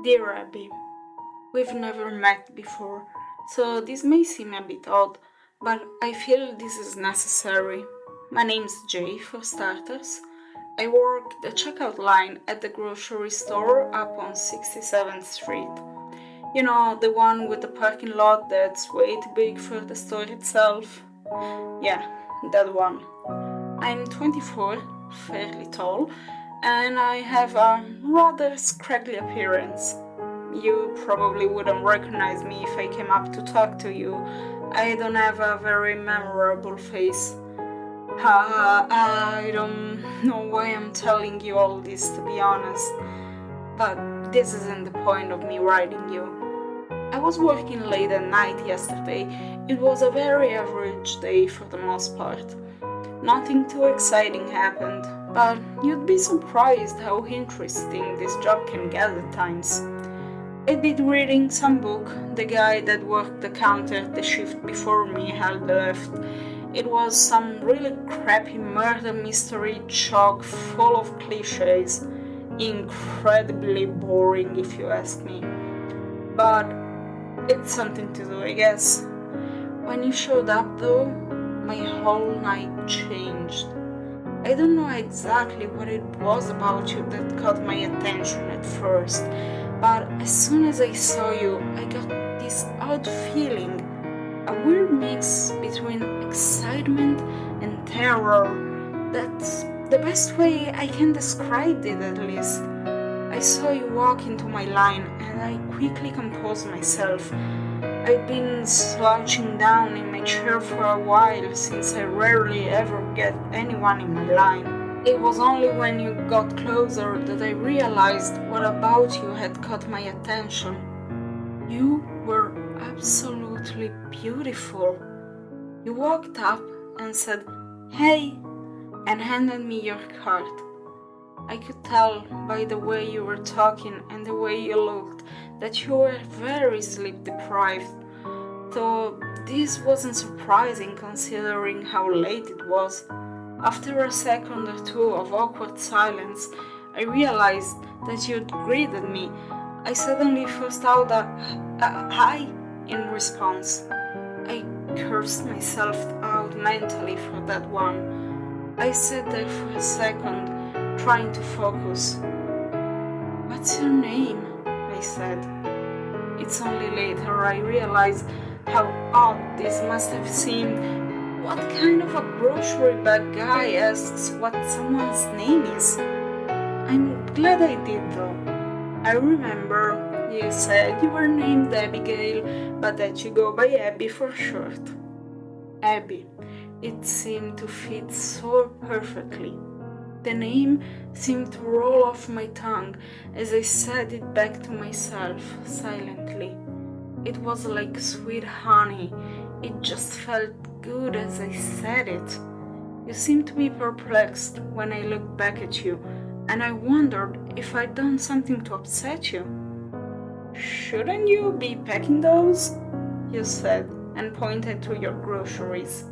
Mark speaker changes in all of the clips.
Speaker 1: Dear Abby, we've never met before, so this may seem a bit odd, but I feel this is necessary. My name's Jay, for starters. I work the checkout line at the grocery store up on 67th Street. You know, the one with the parking lot that's way too big for the store itself? Yeah, that one. I'm 24, fairly tall, and I have a rather scraggly appearance. You probably wouldn't recognize me if I came up to talk to you. I don't have a very memorable face. I don't know why I'm telling you all this, to be honest, but this isn't the point of me writing you. I was working late at night yesterday. It was a very average day for the most part. Nothing too exciting happened, but you'd be surprised how interesting this job can get at times. I'd been reading some book the guy that worked the counter the shift before me had left. It was some really crappy murder mystery chock full of cliches. Incredibly boring if you ask me. But it's something to do, I guess. When you showed up though, my whole night changed. I don't know exactly what it was about you that caught my attention at first, but as soon as I saw you, I got this odd feeling, a weird mix between excitement and terror. That's the best way I can describe it, at least. I saw you walk into my line and I quickly composed myself. I'd been slouching down in my chair for a while since I rarely ever get anyone in my line. It was only when you got closer that I realized what about you had caught my attention. You were absolutely beautiful. You walked up and said, "Hey," and handed me your card. I could tell by the way you were talking and the way you looked that you were very sleep deprived, though this wasn't surprising considering how late it was. After a second or two of awkward silence, I realized that you'd greeted me. I suddenly forced out a hi in response. I cursed myself out mentally for that one. I sat there for a second, trying to focus. "What's your name?" I said. It's only later I realized how odd this must have seemed. What kind of a grocery bag guy asks what someone's name is? I'm glad I did though. I remember you said you were named Abigail, but that you go by Abby for short. Abby. It seemed to fit so perfectly. The name seemed to roll off my tongue as I said it back to myself silently. It was like sweet honey. It just felt good as I said it. You seemed to be perplexed when I looked back at you, and I wondered if I'd done something to upset you. "Shouldn't you be packing those?" you said, and pointed to your groceries.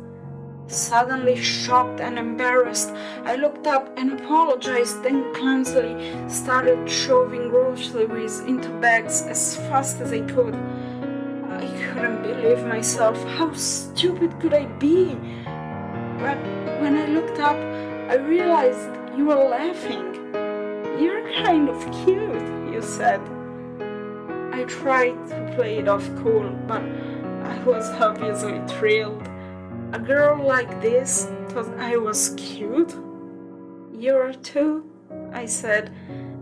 Speaker 1: Suddenly shocked and embarrassed, I looked up and apologized, then clumsily started shoving groceries into bags as fast as I could. I couldn't believe myself. How stupid could I be? But when I looked up, I realized you were laughing. "You're kind of cute," you said. I tried to play it off cool, but I was obviously thrilled. A girl like this thought I was cute? "You're too," I said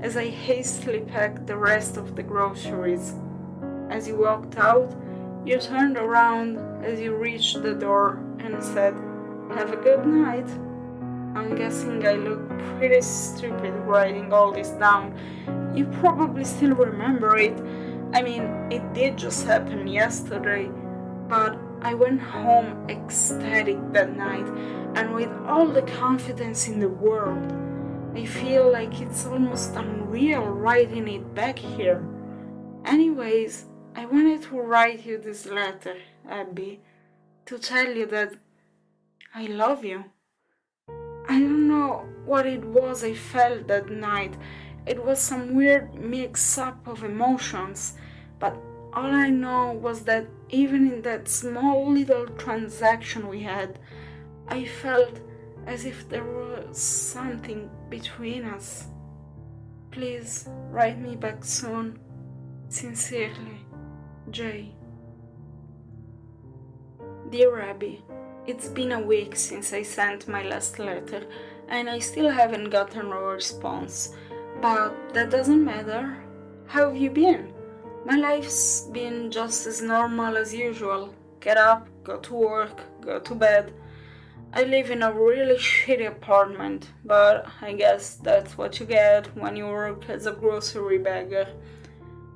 Speaker 1: as I hastily packed the rest of the groceries. As you walked out, you turned around as you reached the door and said, "Have a good night." I'm guessing I look pretty stupid writing all this down. You probably still remember it. I mean, it did just happen yesterday, but I went home ecstatic that night and with all the confidence in the world. I feel like it's almost unreal writing it back here. Anyways, I wanted to write you this letter, Abby, to tell you that I love you. I don't know what it was I felt that night. It was some weird mix-up of emotions, but all I know was that even in that small little transaction we had, I felt as if there was something between us. Please write me back soon. Sincerely, Jay. Dear Abby, it's been a week since I sent my last letter, and I still haven't gotten a response. But that doesn't matter. How have you been? My life's been just as normal as usual. Get up, go to work, go to bed. I live in a really shitty apartment, but I guess that's what you get when you work as a grocery bagger.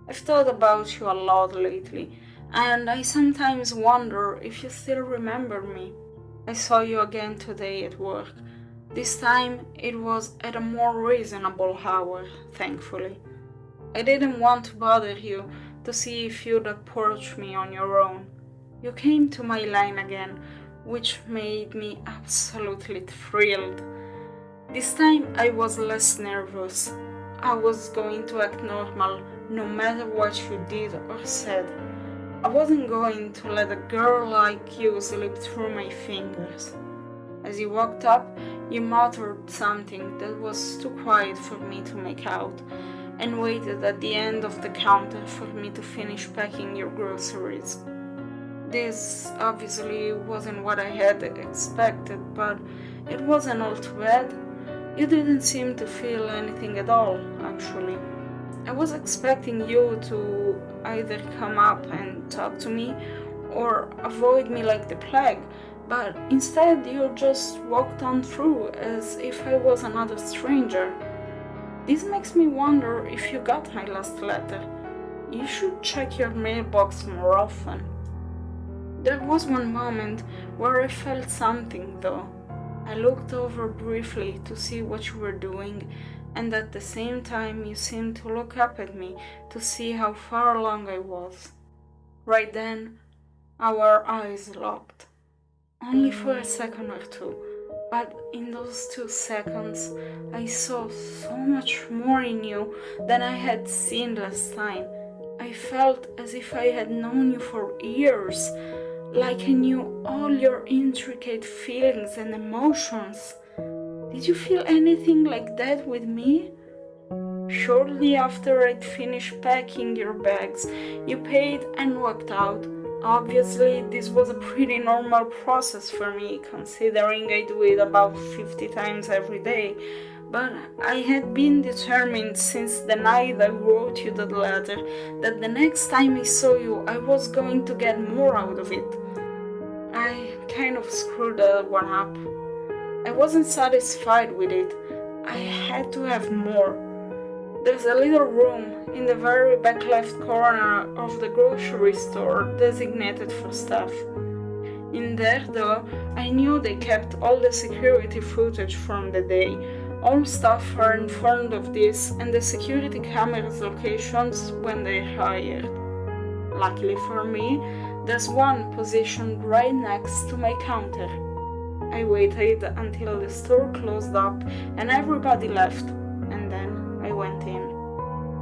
Speaker 1: I've thought about you a lot lately, and I sometimes wonder if you still remember me. I saw you again today at work. This time it was at a more reasonable hour, thankfully. I didn't want to bother you to see if you'd approach me on your own. You came to my line again, which made me absolutely thrilled. This time I was less nervous. I was going to act normal no matter what you did or said. I wasn't going to let a girl like you slip through my fingers. As you walked up, you muttered something that was too quiet for me to make out, and waited at the end of the counter for me to finish packing your groceries. This obviously wasn't what I had expected, but it wasn't all too bad. You didn't seem to feel anything at all, actually. I was expecting you to either come up and talk to me or avoid me like the plague, but instead you just walked on through as if I was another stranger. This makes me wonder if you got my last letter. You should check your mailbox more often. There was one moment where I felt something, though. I looked over briefly to see what you were doing, and at the same time you seemed to look up at me to see how far along I was. Right then, our eyes locked. Only for a second or two, but in those 2 seconds, I saw so much more in you than I had seen last time. I felt as if I had known you for years, like I knew all your intricate feelings and emotions. Did you feel anything like that with me? Shortly after I'd finished packing your bags, you paid and walked out. Obviously, this was a pretty normal process for me, considering I do it about 50 times every day, but I had been determined since the night I wrote you that letter that the next time I saw you, I was going to get more out of it. I kind of screwed that one up. I wasn't satisfied with it. I had to have more. There's a little room in the very back left corner of the grocery store designated for staff. In there, though, I knew they kept all the security footage from the day. All staff are informed of this and the security cameras' locations when they're hired. Luckily for me, there's one positioned right next to my counter. I waited until the store closed up and everybody left, and then I went in.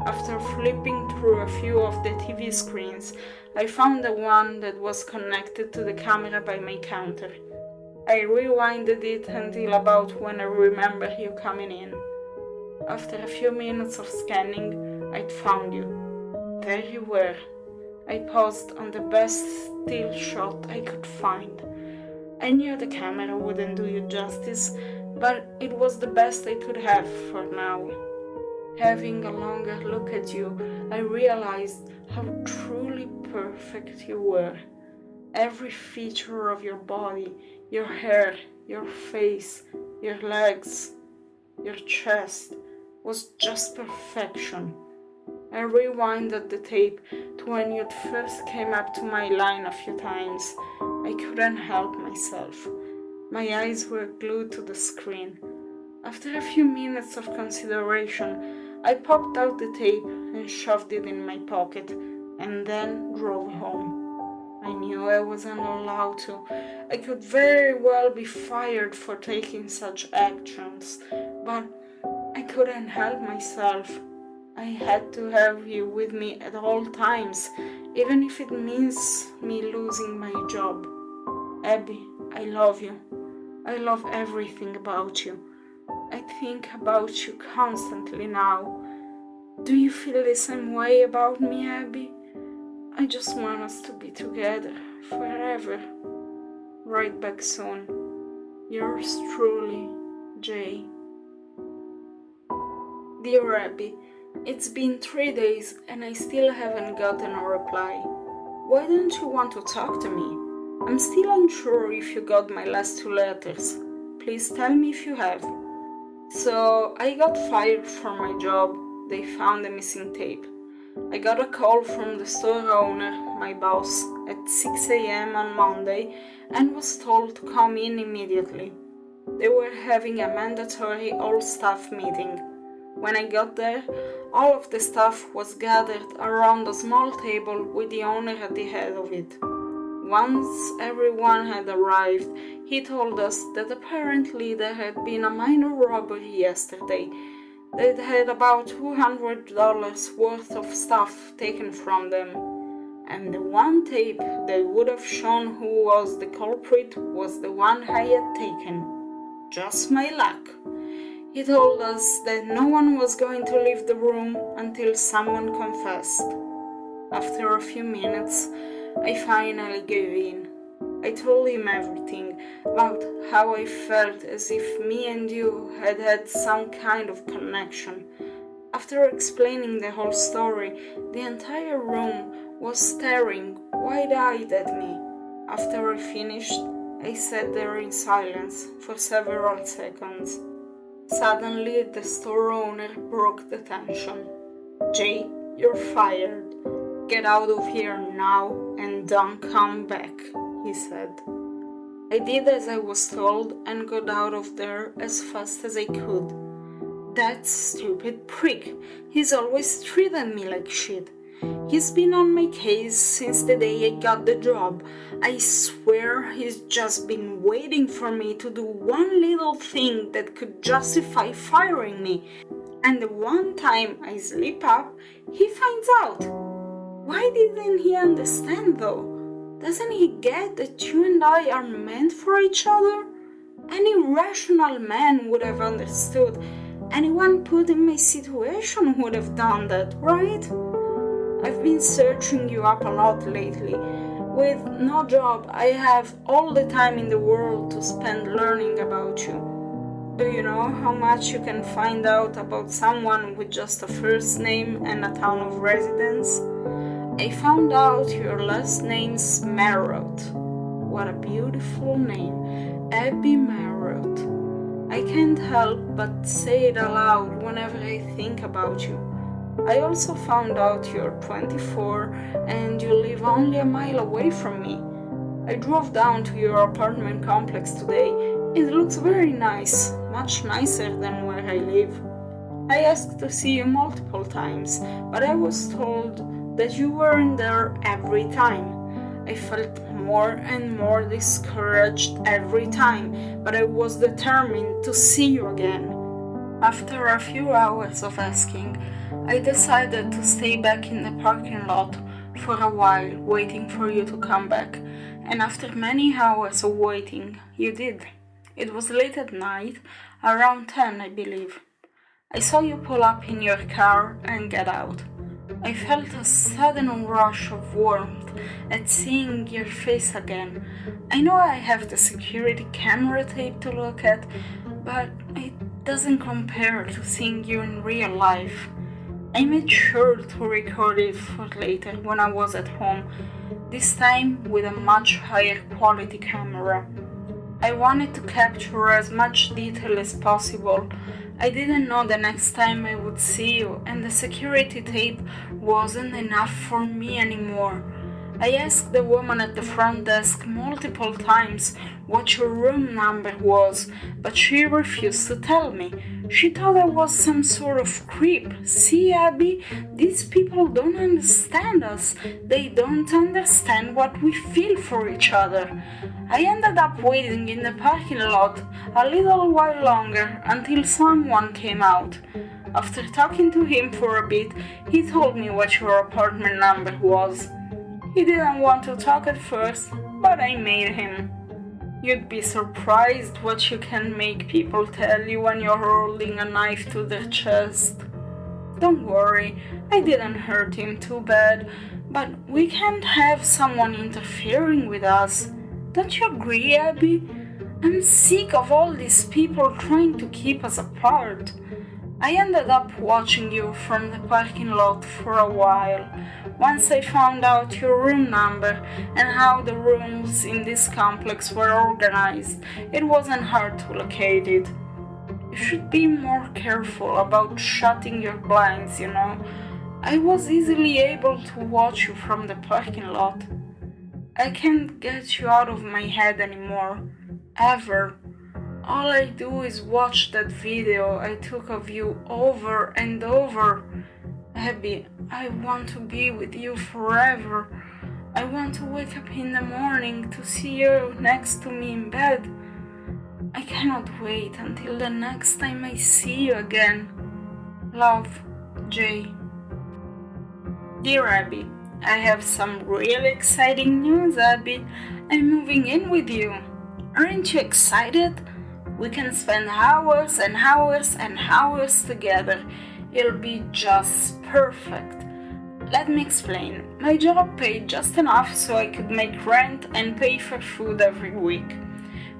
Speaker 1: After flipping through a few of the TV screens, I found the one that was connected to the camera by my counter. I rewinded it until about when I remember you coming in. After a few minutes of scanning, I'd found you. There you were. I paused on the best still shot I could find. I knew the camera wouldn't do you justice, but it was the best I could have for now. Having a longer look at you, I realized how truly perfect you were. Every feature of your body, your hair, your face, your legs, your chest, was just perfection. I rewinded the tape to when you first came up to my line a few times. I couldn't help myself. My eyes were glued to the screen. After a few minutes of consideration, I popped out the tape and shoved it in my pocket, and then drove home. I knew I wasn't allowed to. I could very well be fired for taking such actions, but I couldn't help myself. I had to have you with me at all times, even if it means me losing my job. Abby, I love you. I love everything about you. I think about you constantly now. Do you feel the same way about me, Abby? I just want us to be together forever. Right back soon. Yours truly, Jay. Dear Abby, it's been 3 days and I still haven't gotten a reply. Why don't you want to talk to me? I'm still unsure if you got my last 2 letters. Please tell me if you have. So, I got fired from my job. They found a missing tape. I got a call from the store owner, my boss, at 6 a.m. on Monday and was told to come in immediately. They were having a mandatory all-staff meeting. When I got there, all of the staff was gathered around a small table with the owner at the head of it. Once everyone had arrived, he told us that apparently there had been a minor robbery yesterday. They'd had about $200 worth of stuff taken from them, and the one tape that would have shown who was the culprit was the one I had taken. Just my luck. He told us that no one was going to leave the room until someone confessed. After a few minutes, I finally gave in. I told him everything about how I felt as if me and you had had some kind of connection. After explaining the whole story, the entire room was staring wide-eyed at me. After I finished, I sat there in silence for several seconds. Suddenly, the store owner broke the tension. Jay, you're fired. Get out of here now and don't come back, he said. I did as I was told and got out of there as fast as I could. That stupid prick, he's always treated me like shit. He's been on my case since the day I got the job. I swear he's just been waiting for me to do one little thing that could justify firing me. And the one time I slip up, he finds out. Why didn't he understand though? Doesn't he get that you and I are meant for each other? Any rational man would have understood. Anyone put in my situation would have done that, right? I've been searching you up a lot lately. With no job, I have all the time in the world to spend learning about you. Do you know how much you can find out about someone with just a first name and a town of residence? I found out your last name's Marrott. What a beautiful name, Abby Marrott. I can't help but say it aloud whenever I think about you. I also found out you're 24 and you live only a mile away from me. I drove down to your apartment complex today. It looks very nice, much nicer than where I live. I asked to see you multiple times, but I was told that you weren't there every time. I felt more and more discouraged every time, but I was determined to see you again. After a few hours of asking, I decided to stay back in the parking lot for a while, waiting for you to come back. And after many hours of waiting, you did. It was late at night, around 10, I believe. I saw you pull up in your car and get out. I felt a sudden rush of warmth at seeing your face again. I know I have the security camera tape to look at, but it doesn't compare to seeing you in real life. I made sure to record it for later when I was at home, this time with a much higher quality camera. I wanted to capture as much detail as possible. I didn't know the next time I would see you, and the security tape wasn't enough for me anymore. I asked the woman at the front desk multiple times what your room number was, but she refused to tell me. She thought I was some sort of creep. See, Abby, these people don't understand us. They don't understand what we feel for each other. I ended up waiting in the parking lot a little while longer until someone came out. After talking to him for a bit, he told me what your apartment number was. He didn't want to talk at first, but I made him. You'd be surprised what you can make people tell you when you're holding a knife to their chest. Don't worry, I didn't hurt him too bad, but we can't have someone interfering with us. Don't you agree, Abby? I'm sick of all these people trying to keep us apart. I ended up watching you from the parking lot for a while. Once I found out your room number and how the rooms in this complex were organized, it wasn't hard to locate it. You should be more careful about shutting your blinds, I was easily able to watch you from the parking lot. I can't get you out of my head anymore. Ever. All I do is watch that video I took of you over and over. Abby, I want to be with you forever. I want to wake up in the morning to see you next to me in bed. I cannot wait until the next time I see you again. Love, Jay. Dear Abby, I have some really exciting news, Abby. I'm moving in with you. Aren't you excited? We can spend hours and hours and hours together. It'll be just perfect. Let me explain. My job paid just enough so I could make rent and pay for food every week.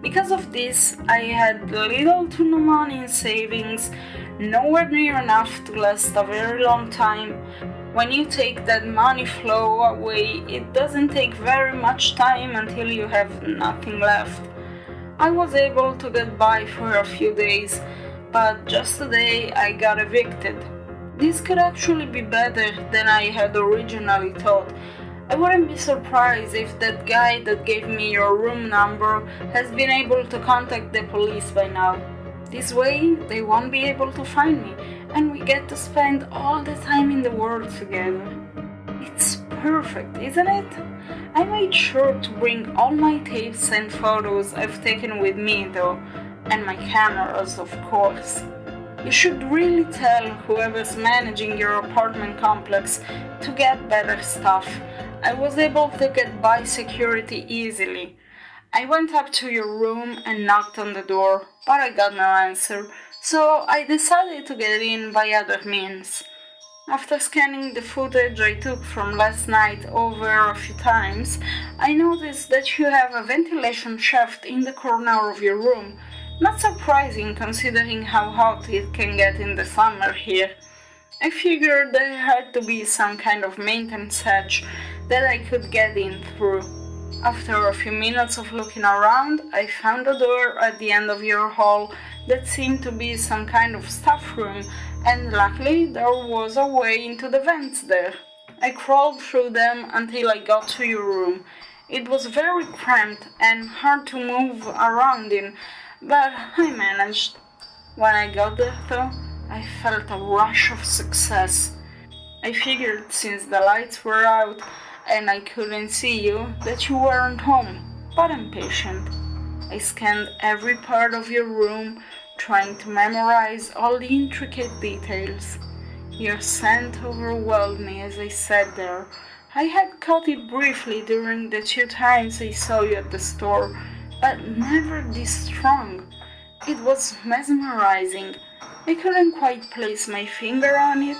Speaker 1: Because of this, I had little to no money in savings, nowhere near enough to last a very long time. When you take that money flow away, it doesn't take very much time until you have nothing left. I was able to get by for a few days, but just today I got evicted. This could actually be better than I had originally thought. I wouldn't be surprised if that guy that gave me your room number has been able to contact the police by now. This way, they won't be able to find me, and we get to spend all the time in the world together. It's perfect, isn't it? I made sure to bring all my tapes and photos I've taken with me though, and my cameras, of course. You should really tell whoever's managing your apartment complex to get better stuff. I was able to get by security easily. I went up to your room and knocked on the door, but I got no answer, so I decided to get in by other means. After scanning the footage I took from last night over a few times, I noticed that you have a ventilation shaft in the corner of your room. Not surprising considering how hot it can get in the summer here. I figured there had to be some kind of maintenance hatch that I could get in through. After a few minutes of looking around, I found a door at the end of your hall that seemed to be some kind of staff room, and luckily there was a way into the vents there. I crawled through them until I got to your room. It was very cramped and hard to move around in, but I managed. When I got there though, I felt a rush of success. I figured since the lights were out and I couldn't see you that you weren't home, but I'm patient. I scanned every part of your room, trying to memorize all the intricate details. Your scent overwhelmed me as I sat there. I had caught it briefly during the 2 times I saw you at the store, but never this strong. It was mesmerizing. I couldn't quite place my finger on it,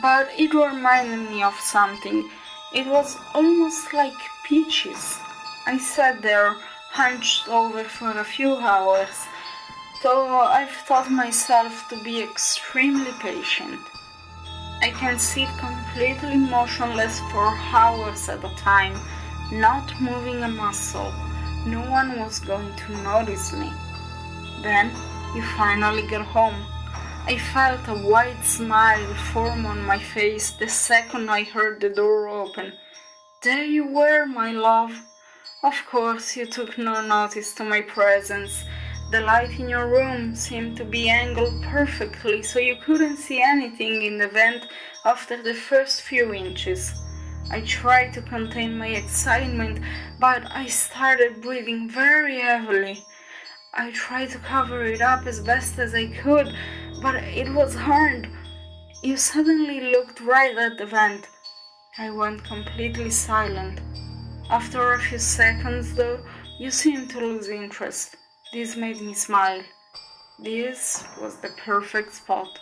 Speaker 1: but it reminded me of something. It was almost like peaches. I sat there, hunched over for a few hours, though I've taught myself to be extremely patient. I can sit completely motionless for hours at a time, not moving a muscle. No one was going to notice me. Then you finally got home. I felt a wide smile form on my face the second I heard the door open. There you were, my love. Of course, you took no notice to my presence. The light in your room seemed to be angled perfectly so you couldn't see anything in the vent after the first few inches. I tried to contain my excitement, but I started breathing very heavily. I tried to cover it up as best as I could, but it was hard. You suddenly looked right at the vent. I went completely silent. After a few seconds, though, you seemed to lose interest. This made me smile. This was the perfect spot.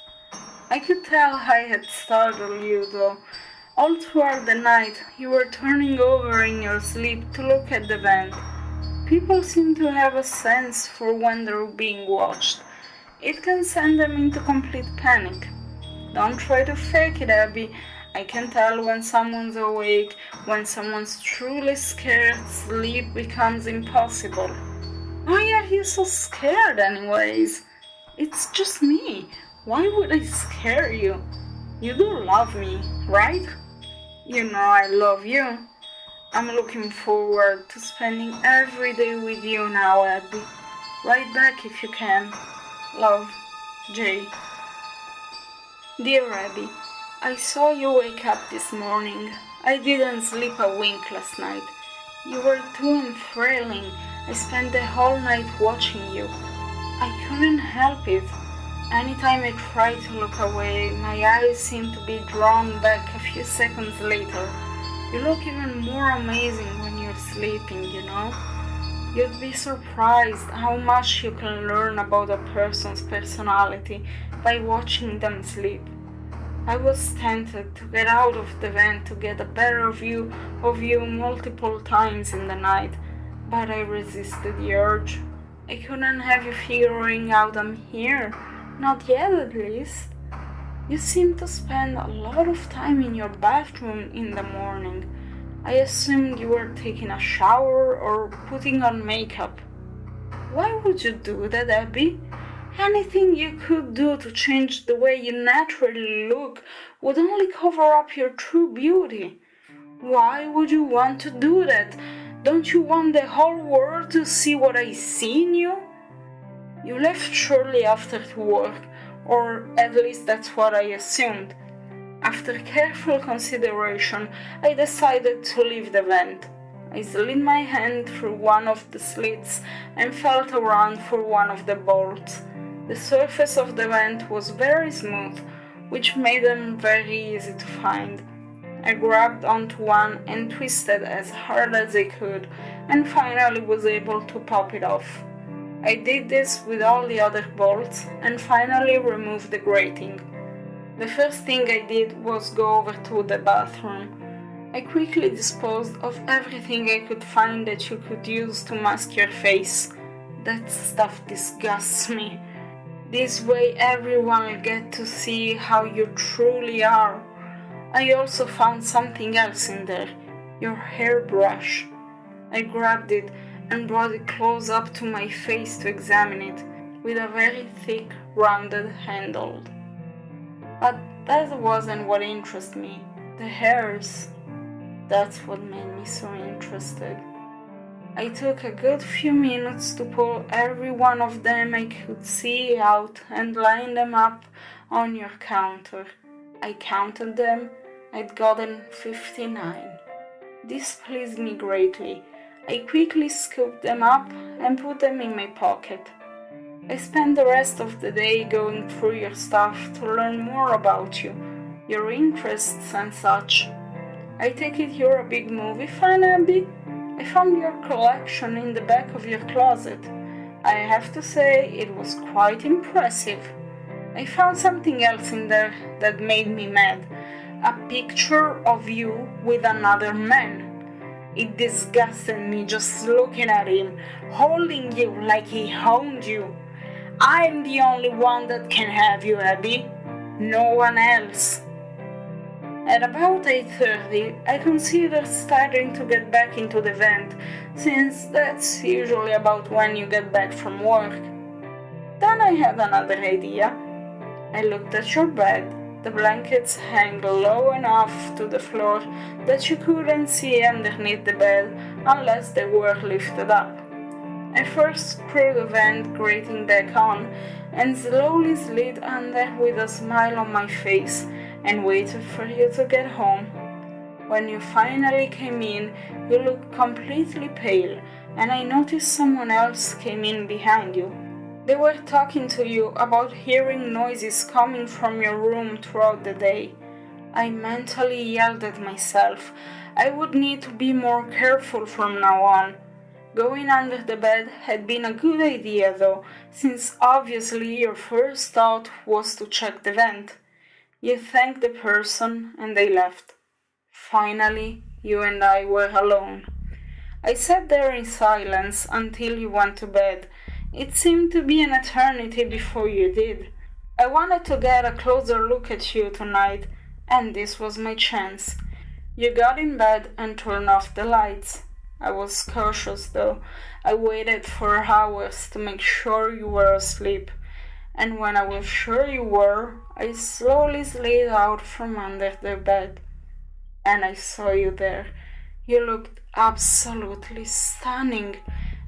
Speaker 1: I could tell I had startled you, though. All throughout the night, you were turning over in your sleep to look at the vent. People seem to have a sense for when they're being watched. It can send them into complete panic. Don't try to fake it, Abby. I can tell when someone's awake, when someone's truly scared, sleep becomes impossible. Why are you so scared anyways? It's just me. Why would I scare you? You do love me, right? You know I love you. I'm looking forward to spending every day with you now, Abby. Write back if you can. Love, Jay. Dear Abby, I saw you wake up this morning. I didn't sleep a wink last night. You were too enthralling. I spent the whole night watching you. I couldn't help it. Anytime I tried to look away, my eyes seemed to be drawn back a few seconds later. You look even more amazing when you're sleeping, you know? You'd be surprised how much you can learn about a person's personality by watching them sleep. I was tempted to get out of the vent to get a better view of you multiple times in the night, but I resisted the urge. I couldn't have you figuring out I'm here, not yet at least. You seem to spend a lot of time in your bathroom in the morning. I assumed you were taking a shower or putting on makeup. Why would you do that, Abby? Anything you could do to change the way you naturally look would only cover up your true beauty. Why would you want to do that? Don't you want the whole world to see what I see in you? You left shortly after to work, or at least that's what I assumed. After careful consideration, I decided to leave the vent. I slid my hand through one of the slits and felt around for one of the bolts. The surface of the vent was very smooth, which made them very easy to find. I grabbed onto one and twisted as hard as I could, and finally was able to pop it off. I did this with all the other bolts, and finally removed the grating. The first thing I did was go over to the bathroom. I quickly disposed of everything I could find that you could use to mask your face. That stuff disgusts me. This way everyone will get to see how you truly are. I also found something else in there, your hairbrush. I grabbed it and brought it close up to my face to examine it, with a very thick, rounded handle. But that wasn't what interested me. The hairs. That's what made me so interested. I took a good few minutes to pull every one of them I could see out and line them up on your counter. I counted them. I'd gotten 59. This pleased me greatly. I quickly scooped them up and put them in my pocket. I spent the rest of the day going through your stuff to learn more about you, your interests and such. I take it you're a big movie fan, Abby? I found your collection in the back of your closet. I have to say it was quite impressive. I found something else in there that made me mad. A picture of you with another man. It disgusted me just looking at him, holding you like he owned you. I'm the only one that can have you, Abby. No one else. At about 8:30, I considered starting to get back into the vent, since that's usually about when you get back from work. Then I had another idea. I looked at your bed. The blankets hang low enough to the floor that you couldn't see underneath the bed unless they were lifted up. I first screwed the vent grating back on and slowly slid under with a smile on my face and waited for you to get home. When you finally came in, you looked completely pale, and I noticed someone else came in behind you. They were talking to you about hearing noises coming from your room throughout the day. I mentally yelled at myself. I would need to be more careful from now on. Going under the bed had been a good idea though, since obviously your first thought was to check the vent. You thanked the person and they left. Finally, you and I were alone. I sat there in silence until you went to bed. It seemed to be an eternity before you did. I wanted to get a closer look at you tonight, and this was my chance. You got in bed and turned off the lights. I was cautious though. I waited for hours to make sure you were asleep, and when I was sure you were, I slowly slid out from under the bed. And I saw you there. You looked absolutely stunning.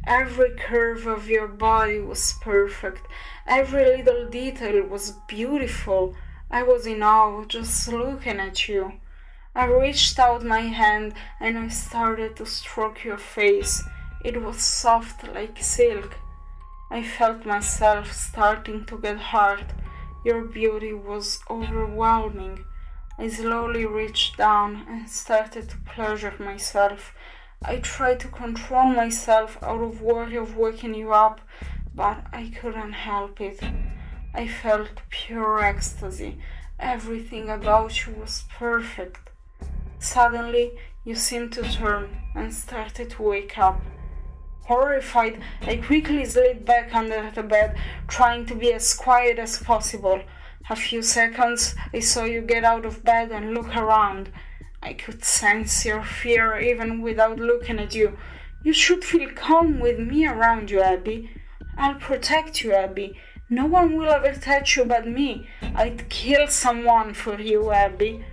Speaker 1: Every curve of your body was perfect. Every little detail was beautiful. I was in awe just looking at you. I reached out my hand and I started to stroke your face. It was soft like silk. I felt myself starting to get hard. Your beauty was overwhelming. I slowly reached down and started to pleasure myself. I tried to control myself out of worry of waking you up, but I couldn't help it. I felt pure ecstasy. Everything about you was perfect. Suddenly, you seemed to turn and started to wake up. Horrified, I quickly slid back under the bed, trying to be as quiet as possible. A few seconds, I saw you get out of bed and look around. I could sense your fear even without looking at you. You should feel calm with me around you, Abby. I'll protect you, Abby. No one will ever touch you but me. I'd kill someone for you, Abby.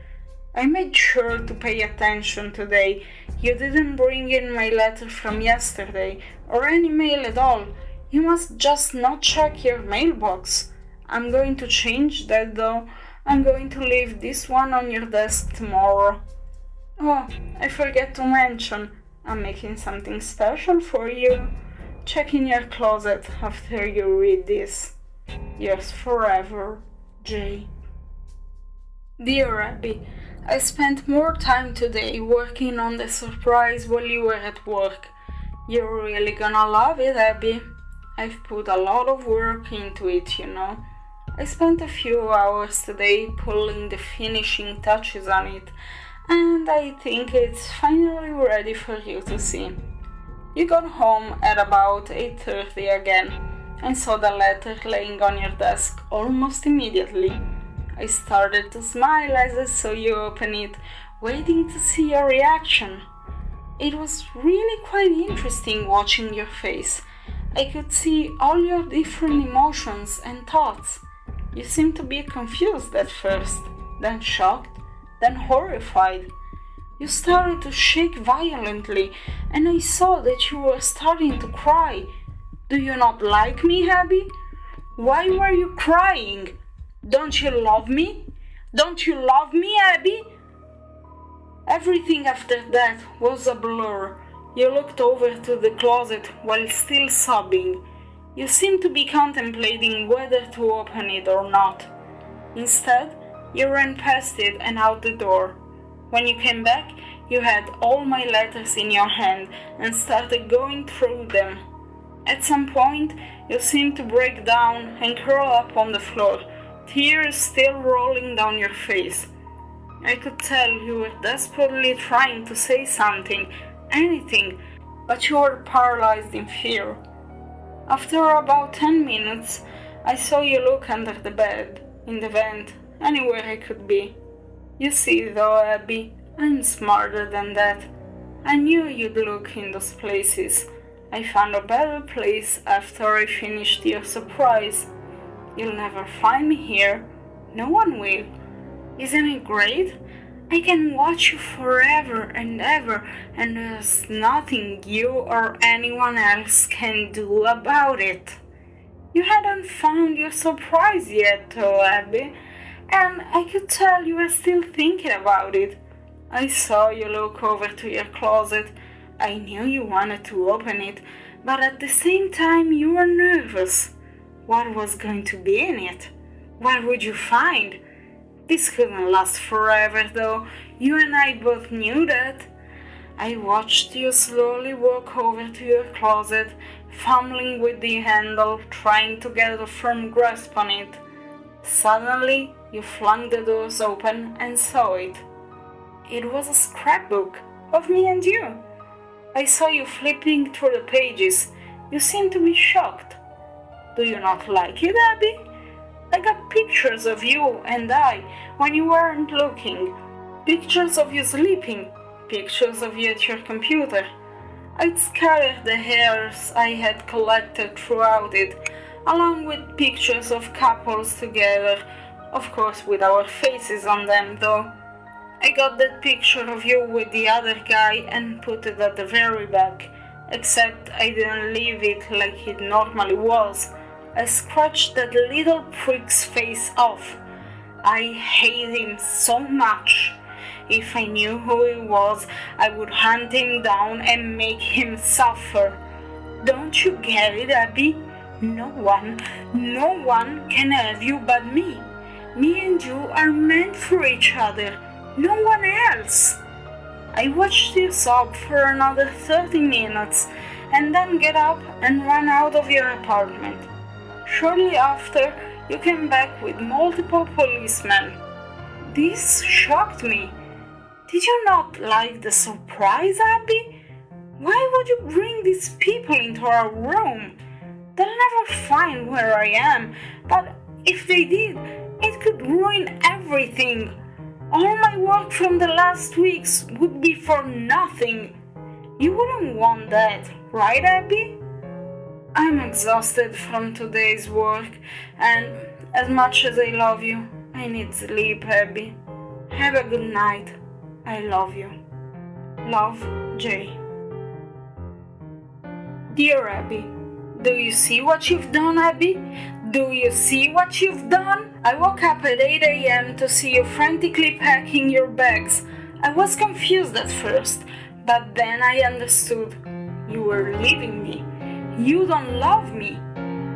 Speaker 1: I made sure to pay attention today. You didn't bring in my letter from yesterday, or any mail at all. You must just not check your mailbox. I'm going to change that though. I'm going to leave this one on your desk tomorrow. Oh, I forgot to mention, I'm making something special for you. Check in your closet after you read this. Yours forever, Jay. Dear Abby, I spent more time today working on the surprise while you were at work. You're really gonna love it, Abby. I've put a lot of work into it, you know. I spent a few hours today pulling the finishing touches on it, and I think it's finally ready for you to see. You got home at about 8:30 again, and saw the letter laying on your desk almost immediately. I started to smile as I saw you open it, waiting to see your reaction. It was really quite interesting watching your face. I could see all your different emotions and thoughts. You seemed to be confused at first, then shocked, then horrified. You started to shake violently, and I saw that you were starting to cry. Do you not like me, Abby? Why were you crying? Don't you love me? Don't you love me, Abby? Everything after that was a blur. You looked over to the closet while still sobbing. You seemed to be contemplating whether to open it or not. Instead, you ran past it and out the door. When you came back, you had all my letters in your hand and started going through them. At some point, you seemed to break down and curl up on the floor, tears still rolling down your face. I could tell you were desperately trying to say something, anything, but you were paralyzed in fear. After about 10 minutes, I saw you look under the bed, in the vent, anywhere I could be. You see, though, Abby, I'm smarter than that. I knew you'd look in those places. I found a better place after I finished your surprise. You'll never find me here. No one will. Isn't it great? I can watch you forever and ever, and there's nothing you or anyone else can do about it. You hadn't found your surprise yet, though, Abby, and I could tell you were still thinking about it. I saw you look over to your closet. I knew you wanted to open it, but at the same time you were nervous. What was going to be in it? What would you find? This couldn't last forever, though. You and I both knew that. I watched you slowly walk over to your closet, fumbling with the handle, trying to get a firm grasp on it. Suddenly, you flung the doors open and saw it. It was a scrapbook of me and you. I saw you flipping through the pages. You seemed to be shocked. Do you not like it, Abby? I got pictures of you and I when you weren't looking. Pictures of you sleeping. Pictures of you at your computer. I'd scattered the hairs I had collected throughout it, along with pictures of couples together, of course with our faces on them though. I got that picture of you with the other guy and put it at the very back, except I didn't leave it like it normally was. I scratched that little prick's face off. I hate him so much. If I knew who he was, I would hunt him down and make him suffer. Don't you get it, Abby? No one can have you but me. Me and you are meant for each other. No one else. I watched you sob for another 30 minutes and then get up and run out of your apartment. Shortly after, you came back with multiple policemen. This shocked me. Did you not like the surprise, Abby? Why would you bring these people into our room? They'll never find where I am, but if they did, it could ruin everything. All my work from the last weeks would be for nothing. You wouldn't want that, right, Abby? I'm exhausted from today's work, and as much as I love you, I need sleep, Abby. Have a good night. I love you. Love, Jay. Dear Abby, do you see what you've done, Abby? Do you see what you've done? I woke up at 8 a.m. to see you frantically packing your bags. I was confused at first, but then I understood. You were leaving me. You don't love me.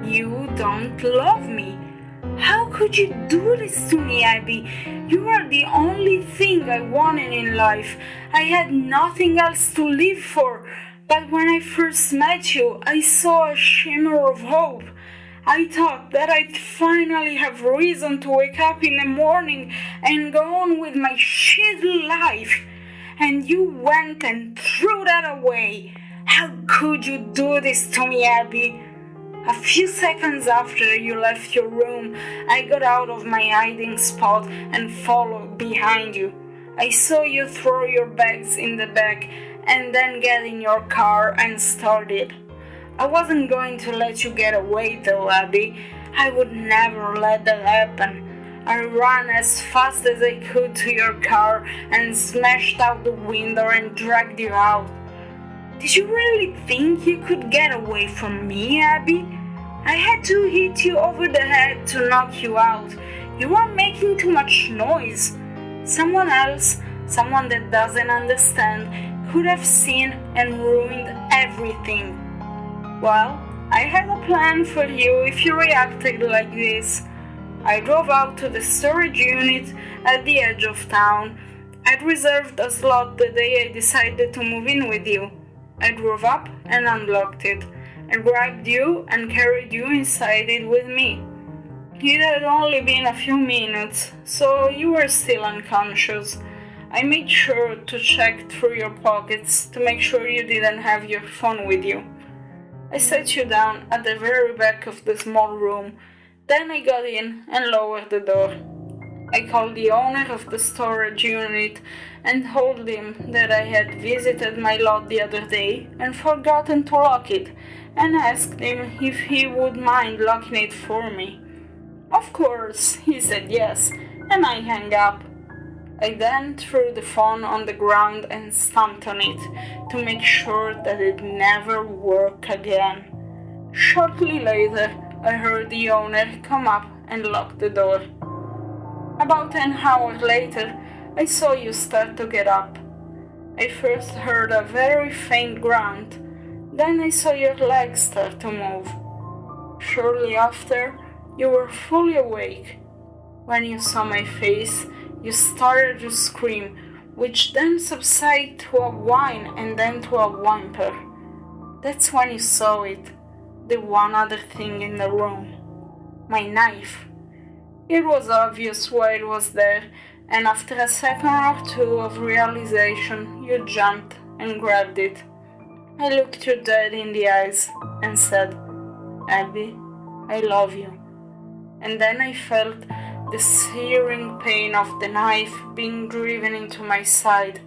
Speaker 1: You don't love me. How could you do this to me, Abby? You are the only thing I wanted in life. I had nothing else to live for. But when I first met you, I saw a shimmer of hope. I thought that I'd finally have reason to wake up in the morning and go on with my shit life. And you went and threw that away. How could you do this to me, Abby? A few seconds after you left your room, I got out of my hiding spot and followed behind you. I saw you throw your bags in the back and then get in your car and started. I wasn't going to let you get away though, Abby. I would never let that happen. I ran as fast as I could to your car and smashed out the window and dragged you out. Did you really think you could get away from me, Abby? I had to hit you over the head to knock you out. You were making too much noise. Someone else, someone that doesn't understand, could have seen and ruined everything. Well, I had a plan for you if you reacted like this. I drove out to the storage unit at the edge of town. I'd reserved a slot the day I decided to move in with you. I drove up and unlocked it. I grabbed you and carried you inside it with me. It had only been a few minutes, so you were still unconscious. I made sure to check through your pockets to make sure you didn't have your phone with you. I set you down at the very back of the small room. Then I got in and lowered the door. I called the owner of the storage unit and told him that I had visited my lot the other day and forgotten to lock it, and asked him if he would mind locking it for me. Of course, he said yes, and I hung up. I then threw the phone on the ground and stamped on it to make sure that it never worked again. Shortly later, I heard the owner come up and lock the door. About an hour later, I saw you start to get up. I first heard a very faint grunt, then I saw your legs start to move. Shortly after, you were fully awake. When you saw my face, you started to scream, which then subsided to a whine and then to a whimper. That's when you saw it, the one other thing in the room. My knife. It was obvious why it was there, and after a second or two of realization, you jumped and grabbed it. I looked you dead in the eyes and said, "Abby, I love you." And then I felt the searing pain of the knife being driven into my side.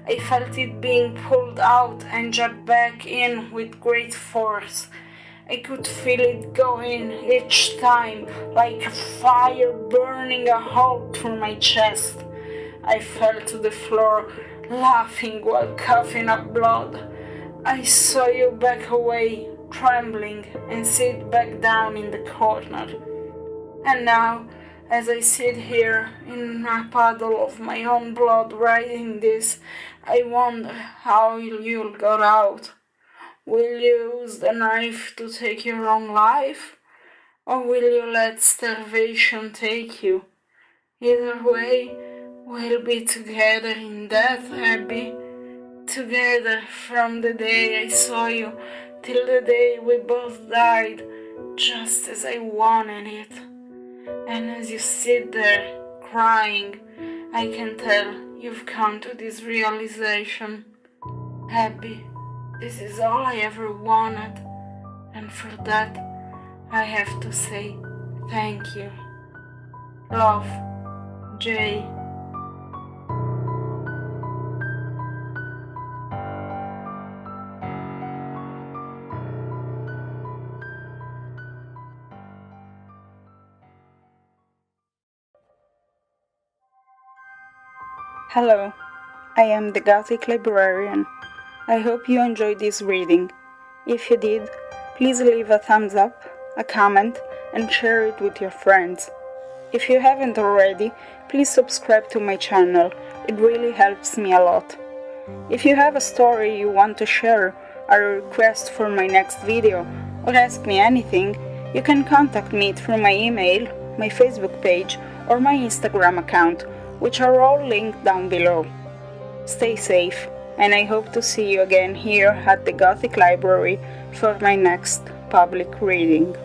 Speaker 1: I felt it being pulled out and jabbed back in with great force. I could feel it go in each time, like a fire burning a hole through my chest. I fell to the floor, laughing while coughing up blood. I saw you back away, trembling, and sit back down in the corner. And now, as I sit here in a puddle of my own blood writing this, I wonder how you'll get out. Will you use the knife to take your own life? Or will you let starvation take you? Either way, we'll be together in death, Abby. Together from the day I saw you till the day we both died, just as I wanted it. And as you sit there, crying, I can tell you've come to this realization. Abby, this is all I ever wanted, and for that, I have to say thank you. Love, Jay.
Speaker 2: Hello, I am the Gothic Librarian. I hope you enjoyed this reading. If you did, please leave a thumbs up, a comment, and share it with your friends. If you haven't already, please subscribe to my channel. It really helps me a lot. If you have a story you want to share, a request for my next video, or ask me anything, you can contact me through my email, my Facebook page, or my Instagram account, which are all linked down below. Stay safe, and I hope to see you again here at the Gothic Library for my next public reading.